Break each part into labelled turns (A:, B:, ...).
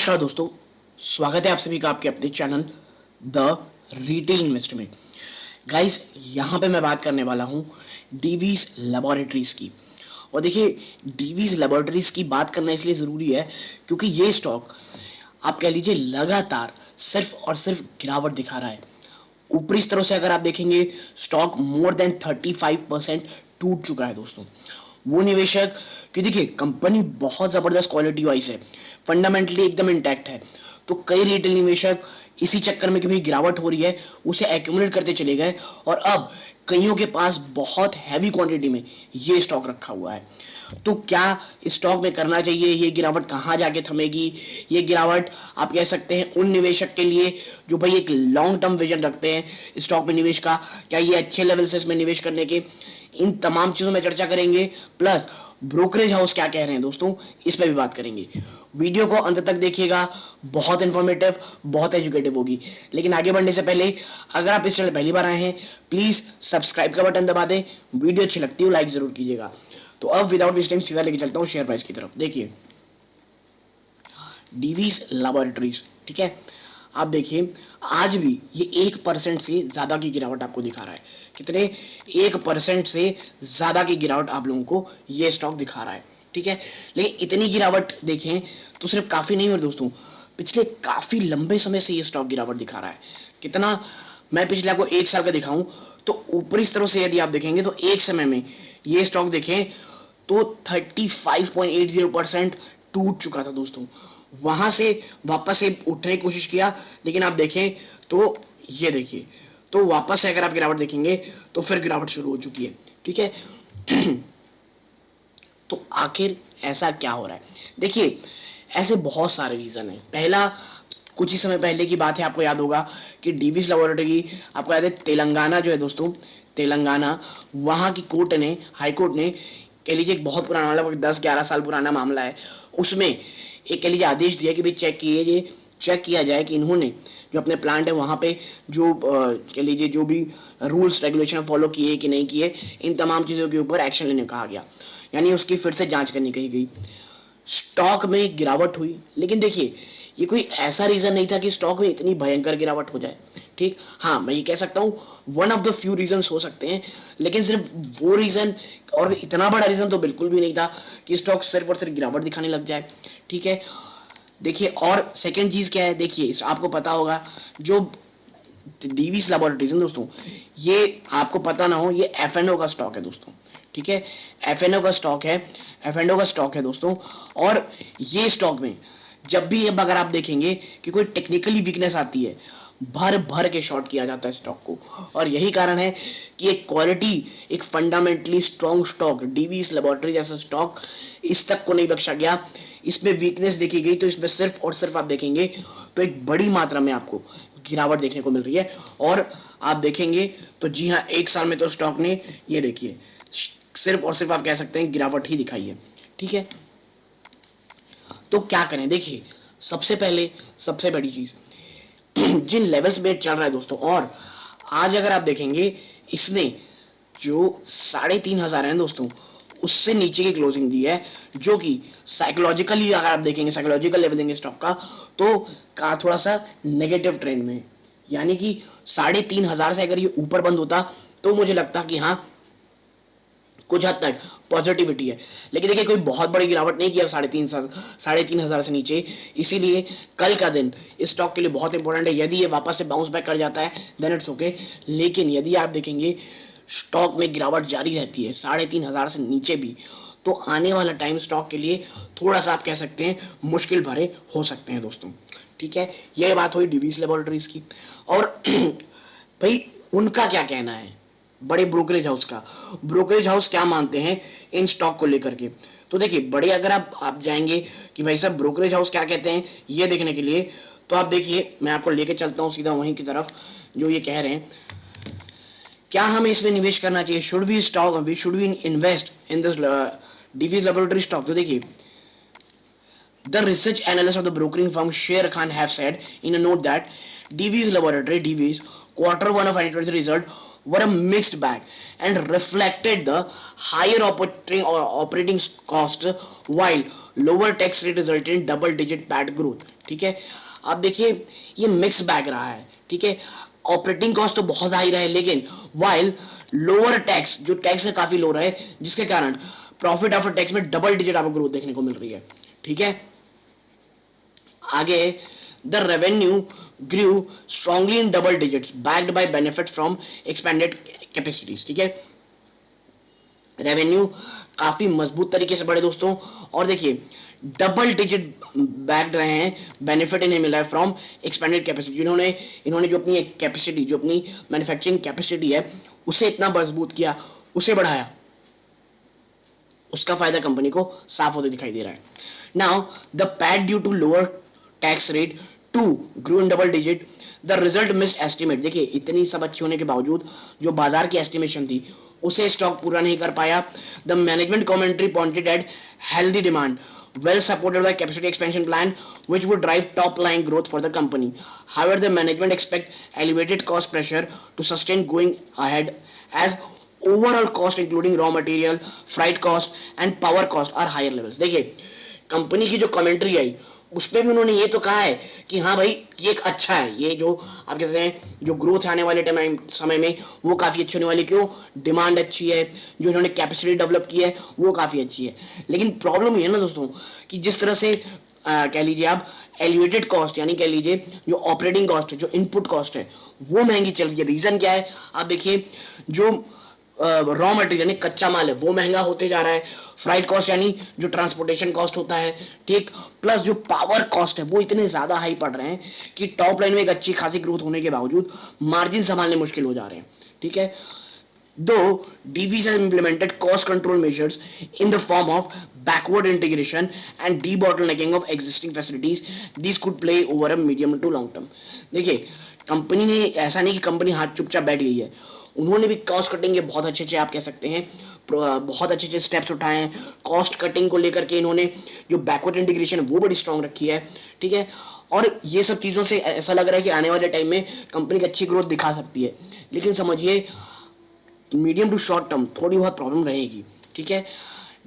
A: नमस्कार दोस्तों, स्वागत है आप सभी का आपके अपने चैनल द रिटेल इन्वेस्टर में। गाइस, यहाँ पे मैं बात करने वाला हूँ डीवीज लेबोरेटरीज की। और देखिए, डीवीज लेबोरेटरीज की बात करना इसलिए ज़रूरी है क्योंकि ये स्टॉक आप कह लीजिए लगातार सिर्फ और सिर्फ गिरावट दिखा रहा है। ऊपरी स्तरों से अगर आप देखेंगे, स्टॉक मोर देन 35% टूट चुका है दोस्तों। वो निवेशक कि देखिए, कंपनी बहुत जबरदस्त क्वालिटी वाइज है, फंडामेंटली एकदम इंटैक्ट है, तो कई रिटेल निवेशक इसी चक्कर में कि भाई गिरावट हो रही है उसे एक्यूमुलेट करते चले गए और अब कईयों के पास बहुत हैवी क्वांटिटी में ये स्टॉक रखा हुआ है। तो क्या इस स्टॉक में करना चाहिए? ये गिरावट कहाँ जाके थमेगी? ये गिरावट आप कह सकते हैं उन निवेशक के लिए जो भाई एक लॉन्ग टर्म विजन रखते हैं स्टॉक में निवेश का, क्या ये अच्छे लेवल से इसमें निवेश करने के? इन तमाम चीजों में चर्चा करेंगे। प्लस ब्रोकरेज हाउस क्या कह रहे हैं दोस्तों, इस पर भी बात करेंगे। वीडियो को अंत तक देखिएगा, बहुत इंफॉर्मेटिव, बहुत एजुकेटिव होगी। लेकिन आगे बढ़ने से पहले अगर आप इस चैनल पहली बार आए हैं, प्लीज सब्सक्राइब का बटन दबा दें। वीडियो अच्छी लगती है लाइक जरूर कीजिएगा। तो अब विदाउट वेस्ट टाइम सीधा लेके चलता हूँ शेयर प्राइस की तरफ। देखिए, डीवीज लैबोरेटरीज, ठीक है, आप देखिए आज भी ये 1% से ज्यादा की गिरावट आपको दिखा रहा है। कितने? 1% से ज्यादा की गिरावट आप लोगों को ये स्टॉक दिखा रहा है, ठीक है। लेकिन इतनी गिरावट देखें तो सिर्फ काफी नहीं है दोस्तों, पिछले काफी लंबे समय से ये स्टॉक गिरावट दिखा रहा है। कितना? मैं पिछले आपको 1 साल का दिखाऊं तो ऊपरी स्तरों से यदि आप देखेंगे तो एक समय में ये स्टॉक देखें तो 35.80% टूट चुका था दोस्तों। वहां से वापस से उठने की कोशिश किया, लेकिन आप देखें तो ये देखिए, तो वापस से अगर आप गिरावट देखेंगे तो फिर गिरावट शुरू हो चुकी है, ठीक है। तो आखिर ऐसा क्या हो रहा है? देखिए, ऐसे बहुत सारे रीजन है। पहला, कुछ ही समय पहले की बात है, आपको याद होगा कि डीवीज लेबोरेटरी, आपको याद है तेलंगाना जो है दोस्तों, तेलंगाना, वहां की कोर्ट ने, हाई कोर्ट ने, कह लीजिए एक बहुत पुराना, लगभग 10-11 साल पुराना मामला है, उसमें एक कह लीजिए आदेश दिया कि भाई चेक किया जाए कि इन्होंने जो अपने प्लांट है वहां पे जो कह लीजिए जो भी रूल्स रेगुलेशन फॉलो किए कि नहीं किए, इन तमाम चीजों के ऊपर एक्शन लेने कहा गया, यानी उसकी फिर से जांच करनी कही गई। स्टॉक में गिरावट हुई, लेकिन देखिए ये कोई ऐसा रीजन नहीं था कि स्टॉक में इतनी भयंकर गिरावट हो जाए, ठीक। हाँ, मैं ये कह सकता हूँ one of the few reason हो सकते हैं, लेकिन सिर्फ वो रीजन और इतना बड़ा रीजन तो बिल्कुल भी नहीं था कि स्टॉक सिर्फ और सिर्फ गिरावट दिखाने लग जाए, ठीक है। देखिए, और सेकेंड चीज क्या है, देखिए आपको पता होगा जो डीवीज लेबोरेटरीज दोस्तों, ये आपको पता ना हो, ये एफएनओ का स्टॉक है दोस्तों, ठीक है। एफएनओ का स्टॉक है, एफएनओ का स्टॉक है दोस्तों। और ये स्टॉक में जब भी अब अगर आप देखेंगे कि कोई टेक्निकली वीकनेस आती है, भर भर के शॉर्ट किया जाता है स्टॉक को। और यही कारण है कि एक क्वालिटी, एक fundamentally strong stock Divi's laboratory जैसा स्टॉक इस तक को नहीं बख्शा गया। इसमें वीकनेस देखी गई तो इसमें सिर्फ और सिर्फ आप देखेंगे तो एक बड़ी मात्रा में आपको गिरावट देखने को मिल रही है। और आप देखेंगे तो जी हाँ, 1 साल में तो स्टॉक ने, ये देखिए, सिर्फ और सिर्फ आप कह सकते हैं गिरावट ही दिखाई है, ठीक है। तो क्या करें? देखिए, सबसे पहले सबसे बड़ी चीज, जिन लेवल्स पे चल रहा है दोस्तों, और आज अगर आप देखेंगे इसने जो 3,500 है दोस्तों, उससे नीचे की क्लोजिंग दी है, जो कि साइकोलॉजिकली अगर आप देखेंगे, साइकोलॉजिकल लेवल देंगे स्टॉक का, तो का थोड़ा सा नेगेटिव ट्रेंड में, यानी कि 3,500 से अगर ये ऊपर बंद होता तो मुझे लगता कि हाँ, कुछ हद तक पॉजिटिविटी है। लेकिन देखिए, कोई बहुत बड़ी गिरावट नहीं किया 3,500 से नीचे, इसीलिए कल का दिन इस स्टॉक के लिए बहुत इंपॉर्टेंट है। यदि ये वापस से बाउंस बैक कर जाता है देन इट्स ओके, लेकिन यदि आप देखेंगे स्टॉक में गिरावट जारी रहती है 3,500 से नीचे भी, तो आने वाला टाइम स्टॉक के लिए थोड़ा सा आप कह सकते हैं मुश्किल भरे हो सकते हैं दोस्तों, ठीक है। यह बात हुई डीवीज लेबोरेटरीज की। और भाई उनका क्या कहना है, बड़े ब्रोकरेज हाउस का, ब्रोकरेज हाउस क्या मानते हैं इन स्टॉक को लेकर के? तो देखिए, बड़े अगर आप जाएंगे कि भाई साहब ब्रोकरेज हाउस क्या कहते हैं ये देखने के लिए, तो आप देखिए, मैं आपको लेके चलता हूं सीधा वहीं की तरफ जो ये कह रहे हैं। क्या हमें इसमें निवेश करना चाहिए? Should we invest in this Divi's laboratory stock? तो देखिए, the research analyst of the brokering firm Sher Khan have said in a note that DV's Q1 of 2023 result were a mixed bag and reflected the higher operating cost while lower tax rate resulted in double digit PAT growth. ठीक है। अब देखिए ये mix bag रहा है, ठीक है। Operating cost तो बहुत हाई रहे, लेकिन वाइल लोअर टैक्स, जो टैक्स है काफी लो रहे, जिसके कारण प्रॉफिट आफ्टर टैक्स में डबल डिजिट आपको ग्रोथ देखने को मिल रही है, ठीक है। आगे the revenue grew strongly in double digits backed by benefit from expanded capacities, ठीक है। रेवेन्यू काफी मजबूत तरीके से बढ़े दोस्तों, और देखिए डबल डिजिट बैक्ड रहे हैं, बेनिफिट इन्हें मिला है फ्रॉम एक्सपेंडेड कैपेसिटी, जिन्होंने इन्होंने जो अपनी कैपेसिटी, जो अपनी मैन्युफैक्चरिंग कैपेसिटी है उसे इतना मजबूत किया, उसे बढ़ाया, उसका फायदा कंपनी को साफ होते दिखाई दे रहा है। Now the PAT due to lower tax rate to grew in double digit, the result missed estimate. देखिए इतनी सब अच्छी होने के बावजूद जो बाजार की एस्टिमेशन थी उसे स्टॉक पूरा नहीं कर पाया। The management commentary pointed eight healthy demand well supported by capacity expansion plan which would drive top line growth for the company. However, the management expect elevated cost pressure to sustain going ahead as overall cost including raw material, freight cost and power cost are higher levels. देखिए company की जो commentary आई उसमें भी उन्होंने ये तो कहा है कि हाँ भाई ये एक अच्छा है, ये जो आप कहते हैं जो ग्रोथ आने वाले टाइम समय में वो काफी अच्छी होने वाली, क्यों, डिमांड अच्छी है, जो इन्होंने कैपेसिटी डेवलप की है वो काफी अच्छी है। लेकिन प्रॉब्लम ये है ना दोस्तों कि जिस तरह से कह लीजिए आप एलिवेटेड कॉस्ट, यानी कह लीजिए जो ऑपरेटिंग कॉस्ट है, जो इनपुट कॉस्ट है वो महंगी चल रही है। रीजन क्या है, आप देखिए जो रॉ मटेरियल यानी कच्चा माल है वो महंगा होते जा रहा है, फ्राइट कॉस्ट यानी जो ट्रांसपोर्टेशन कॉस्ट होता है, ठीक, प्लस जो पावर कॉस्ट है वो इतने ज्यादा हाई पड़ रहे हैं कि टॉप लाइन में एक अच्छी खासी ग्रोथ होने के बावजूद मार्जिन संभालने मुश्किल हो जा रहे हैं, ठीक है। Though DVs has implemented cost control measures in the form of backward integration and debottlenecking of existing facilities, these could play over a medium to long term. देखिए कंपनी ने, ऐसा नहीं कि कंपनी हाथ चुपचाप बैठ गई है, उन्होंने भी कॉस्ट कटिंग के बहुत अच्छे आप कह सकते हैं बहुत अच्छे स्टेप्स उठाए हैं। कॉस्ट कटिंग को लेकर के इन्होंने जो बैकवर्ड इंटीग्रेशन है वो बड़ी स्ट्रांग रखी है, ठीक है। और ये सब चीजों से ऐसा लग रहा है कि आने वाले टाइम में कंपनी की अच्छी ग्रोथ दिखा सकती है, लेकिन समझिए मीडियम टू शॉर्ट टर्म थोड़ी बहुत प्रॉब्लम रहेगी, ठीक है।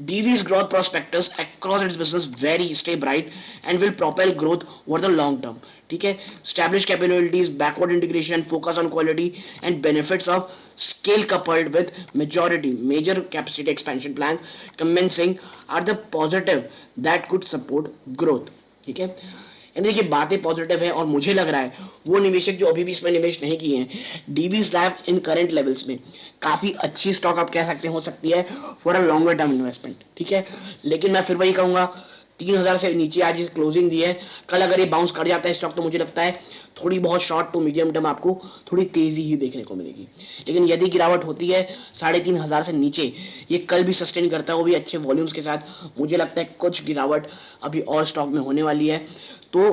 A: DV's growth prospectus across its business very stay bright and will propel growth over the long term, ठीक है। Established capabilities, backward integration, focus on quality and benefits of scale coupled with majority major capacity expansion plans commencing are the positive that could support growth, ठीक है। यानी देखिए बातें positive है, और मुझे लग रहा है वो निवेशक जो अभी भी इसमें निवेश नहीं किए हैं, डीबी स्लैब इन करंट लेवल्स में काफी अच्छी स्टॉक आप कह सकते हो सकती है for a longer term investment, ठीक है। लेकिन मैं फिर वही कहूंगा 3000 से नीचे आज क्लोजिंग दी है, कल अगर ये बाउंस कर जाता है स्टॉक तो मुझे लगता है थोड़ी बहुत शॉर्ट टू मीडियम टर्म आपको थोड़ी तेजी ही देखने को मिलेगी। लेकिन यदि गिरावट होती है 3500 से नीचे, ये कल भी सस्टेन करता है वो भी अच्छे वॉल्यूम्स के साथ, मुझे लगता है कुछ गिरावट अभी और स्टॉक में होने वाली है। तो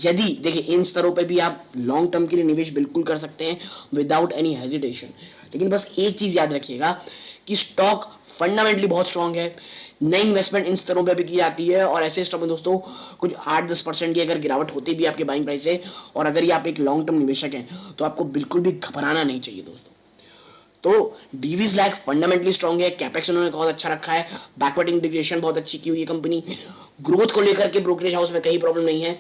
A: यदि देखिए इन स्तरों पे भी आप लॉन्ग टर्म के लिए निवेश बिल्कुल कर सकते हैं विदाउट एनी हेजिटेशन। लेकिन बस एक चीज याद रखिएगा कि स्टॉक फंडामेंटली बहुत स्ट्रांग है, नई इन्वेस्टमेंट इन स्तरों पे भी की जाती है, और ऐसे स्टॉक में दोस्तों कुछ 8-10% की अगर गिरावट होती भी आपके बाइंग प्राइस से, और अगर ये आप एक लॉन्ग टर्म निवेशक हैं तो आपको बिल्कुल भी घबराना नहीं चाहिए दोस्तों। तो डीवीज लैक फंडामेंटली स्ट्रांग है, कैपेक्स उन्होंने बहुत अच्छा रखा है, बैकवर्ड इंटीग्रेशन बहुत अच्छी की हुई है कंपनी, ग्रोथ को लेकर के ब्रोकरेज हाउस में कहीं प्रॉब्लम नहीं है।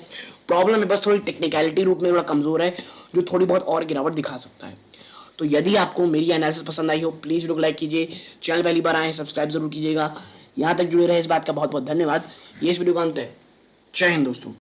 A: प्रॉब्लम है बस थोड़ी टेक्निकलिटी रूप में थोड़ा कमजोर है, जो थोड़ी बहुत और गिरावट दिखा सकता है। तो यदि आपको मेरी एनालिसिस पसंद आई हो प्लीज वीडियो को लाइक कीजिए, चैनल पहली बार आए सब्सक्राइब जरूर कीजिएगा। यहां तक जुड़े रहे इस बात का बहुत बहुत धन्यवाद। ये इस वीडियो का अंत है। जय हिंद दोस्तों।